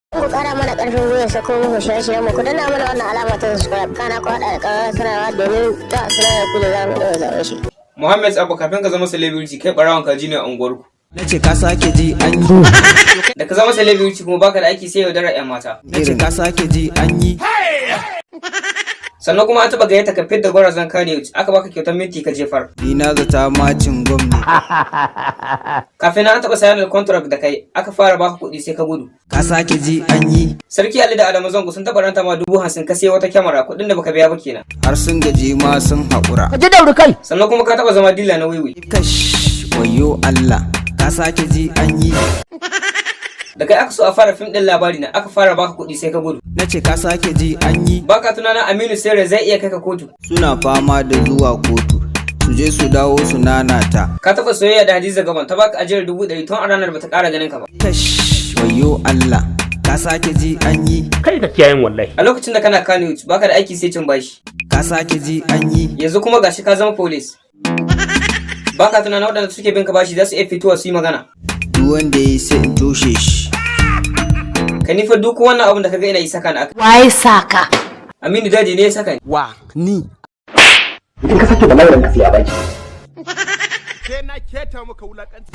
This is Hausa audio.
Ku kara mana karfin gwiwa sako muku shirye-shiryen mu ku danna mana wannan alama ta subscribe kana ku hada da ƙararrawar sanarwa domin ta sanar da ku da zamu ɗora zaɓen shi. Muhammad Abba kafin ka zama celebrity kai barawan kaji ne a unguwarku. Nace ka sake ji an yi. Da ka zama celebrity kuma baka da aiki sai yaudarar 'yan mata. Nace ka sake ji an yi. Sannan kuma an taɓa gayyata ka fidda gwarazan kane aka baka kyautar minti ka jefar. Ni na zata macin gwamni. Kafin an taɓa sayar da contract da kai aka fara baka kuɗi sai ka gudu. Ka sake ji an yi. Sarki Ali da Adamu Zango sun taɓa ranta ma 50,000 ka sai wata kyamara kuɗin da baka biya ba kenan. Har sun gaji ma sun haƙura. Ka ji dauri kai. Sannan kuma ka taɓa zama dila na wiwi. Kash wayo Allah. Ka sake ji an yi. Da kai aka so a fara fim ɗin labari na aka fara baka kuɗi sai ka gudu. Nace ka sake ji an yi. Baka tunanin Aminu Sere zai iya kai ka kotu. Suna fama da zuwa kotu. Su je su dawo su nanata. Ka taɓa soyayya da Hadiza Gabon ta baka ajiyar 100,000 tun a ranar bata ƙara ganin ka ba. Kash wayo Allah. Ka sake ji an yi. Kai ka kiyayen wallahi. A lokacin da kana Kano baka da aiki sai cin bashi. Ka sake ji an yi. Yanzu kuma gashi ka zama police. Baka tunanin waɗanda suke bin ka bashi za su iya fitowa su yi magana. Duk wanda ya yi sai in toshe shi. Ka nifa duk wannan abin da kaga ina yi saka na aka. Waye saka? Aminu Daji ne ya saka ni. Wa ni. Idan ka sake da lauran ka sai a baki. Sai na keta maka wulakanci.